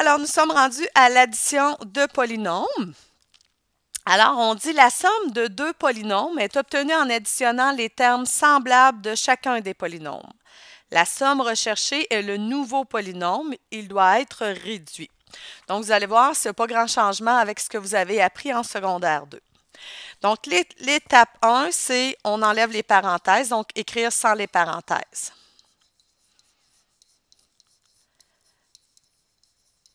Alors, nous sommes rendus à l'addition de polynômes. Alors, on dit la somme de deux polynômes est obtenue en additionnant les termes semblables de chacun des polynômes. La somme recherchée est le nouveau polynôme. Il doit être réduit. Donc, vous allez voir, ce n'est pas grand changement avec ce que vous avez appris en secondaire 2. Donc, l'étape 1, c'est on enlève les parenthèses, donc écrire sans les parenthèses.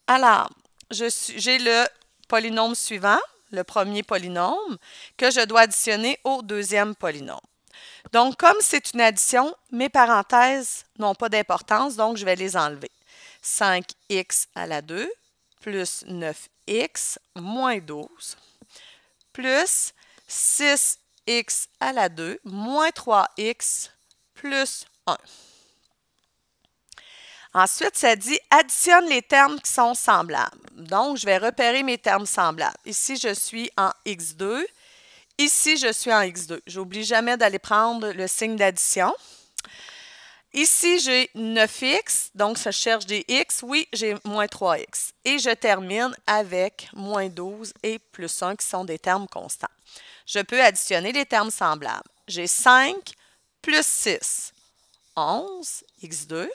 Alors, j'ai le polynôme suivant, le premier polynôme, que je dois additionner au deuxième polynôme. Donc, comme c'est une addition, mes parenthèses n'ont pas d'importance, donc je vais les enlever. 5x à la 2 plus 9x moins 12 plus 6x à la 2 moins 3x plus 1. Ensuite, ça dit additionne les termes qui sont semblables. Donc, je vais repérer mes termes semblables. Ici, je suis en x2. Ici, je suis en x2. J'oublie jamais d'aller prendre le signe d'addition. Ici, j'ai 9x, donc ça cherche des x. Oui, j'ai moins 3x. Et je termine avec moins 12 et plus 1 qui sont des termes constants. Je peux additionner les termes semblables. J'ai 5 plus 6, 11, x2.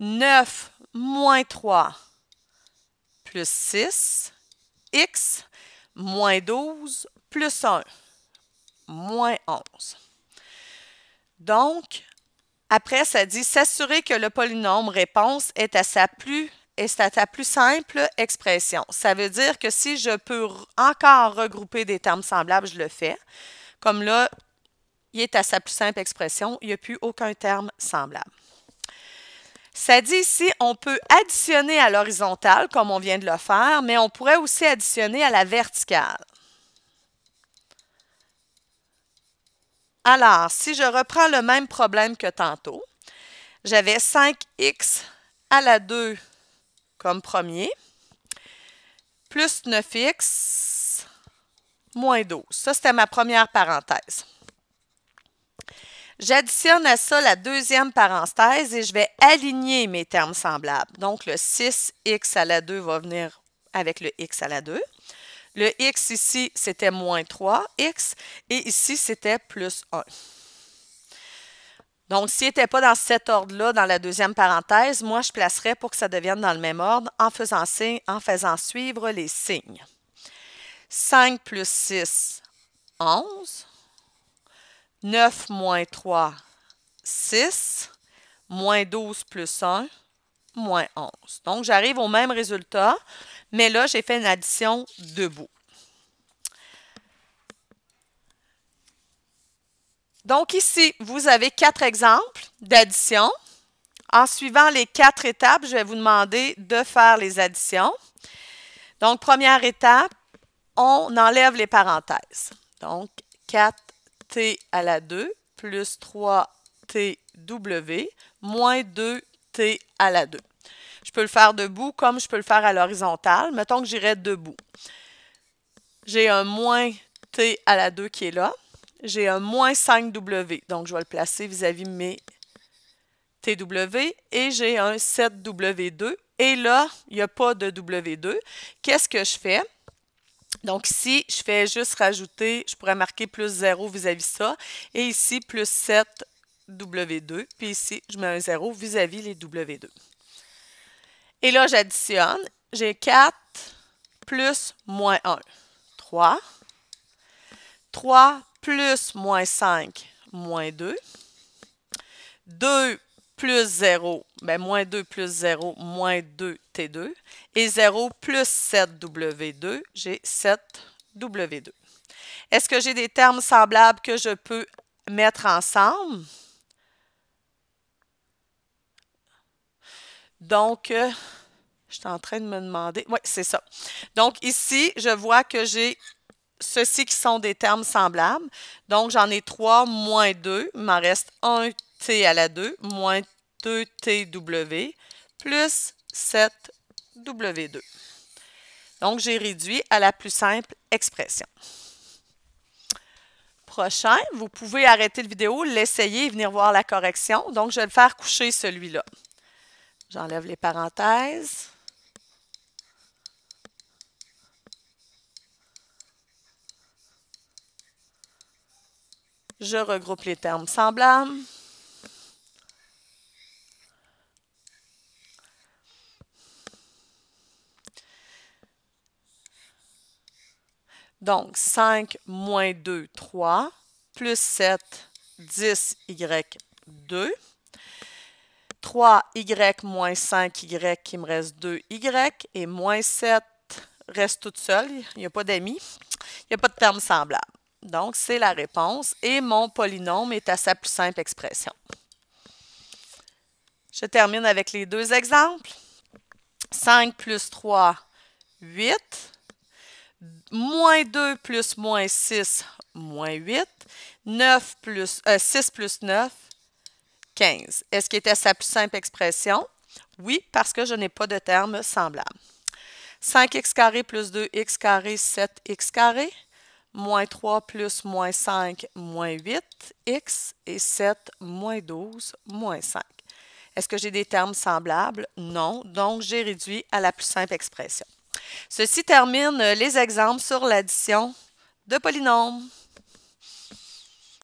9 moins 3 plus 6, x, moins 12 plus 1, moins 11. Donc, après, ça dit s'assurer que le polynôme réponse est à sa plus simple expression. Ça veut dire que si je peux encore regrouper des termes semblables, je le fais. Comme là, il est à sa plus simple expression, il n'y a plus aucun terme semblable. Ça dit ici, on peut additionner à l'horizontale, comme on vient de le faire, mais on pourrait aussi additionner à la verticale. Alors, si je reprends le même problème que tantôt, j'avais 5x à la 2 comme premier, plus 9x moins 12. Ça, c'était ma première parenthèse. J'additionne à ça la deuxième parenthèse et je vais aligner mes termes semblables. Donc, le 6x à la 2 va venir avec le x à la 2. Le x ici, c'était moins 3x et ici, c'était plus 1. Donc, s'il n'était pas dans cet ordre-là, dans la deuxième parenthèse, moi, je placerais pour que ça devienne dans le même ordre en faisant suivre les signes. 5 plus 6, 11. 9 moins 3, 6, moins 12 plus 1, moins 11. Donc, j'arrive au même résultat, mais là, j'ai fait une addition debout. Donc, ici, vous avez 4 exemples d'addition. En suivant les 4 étapes, je vais vous demander de faire les additions. Donc, première étape, on enlève les parenthèses. Donc, 4t à la 2 plus 3tw moins 2t à la 2. Je peux le faire debout comme je peux le faire à l'horizontale. Mettons que j'irais debout. J'ai un moins t à la 2 qui est là. J'ai un moins 5w. Donc, je vais le placer vis-à-vis mes tw. Et j'ai un 7w2. Et là, il n'y a pas de w2. Qu'est-ce que je fais? Donc ici, je fais juste rajouter, je pourrais marquer plus 0 vis-à-vis ça. Et ici, plus 7W2. Puis ici, je mets un 0 vis-à-vis les W2. Et là, j'additionne. J'ai 4 plus moins 1. 3. 3 plus moins 5, moins 2. 2 plus 0, bien, moins 2 plus 0, moins 2t2. Et 0 plus 7w2, j'ai 7w2. Est-ce que j'ai des termes semblables que je peux mettre ensemble? Donc, je suis en train de me demander. Oui, c'est ça. Donc, ici, je vois que j'ai ceux-ci qui sont des termes semblables. Donc, j'en ai 3 moins 2. Il m'en reste 1t à la 2 moins 2tw plus 7w2. Donc, j'ai réduit à la plus simple expression. Prochain, vous pouvez arrêter la vidéo, l'essayer et venir voir la correction. Donc, je vais le faire coucher celui-là. J'enlève les parenthèses. Je regroupe les termes semblables. Donc, 5 moins 2, 3, plus 7, 10, y, 2. 3y moins 5y qui me reste 2y et moins 7 reste toute seule, il n'y a pas d'amis, il n'y a pas de terme semblable. Donc, c'est la réponse et mon polynôme est à sa plus simple expression. Je termine avec les deux exemples. 5 plus 3, 8. Moins 2 plus moins 6, moins 8. 6 plus 9, 15. Est-ce qu'il est à sa plus simple expression? Oui, parce que je n'ai pas de terme semblable. 5x carré plus 2x carré, 7x carré. Moins 3 plus moins 5, moins 8x. Et 7 moins 12, moins 5. Est-ce que j'ai des termes semblables? Non. Donc, j'ai réduit à la plus simple expression. Ceci termine les exemples sur l'addition de polynômes.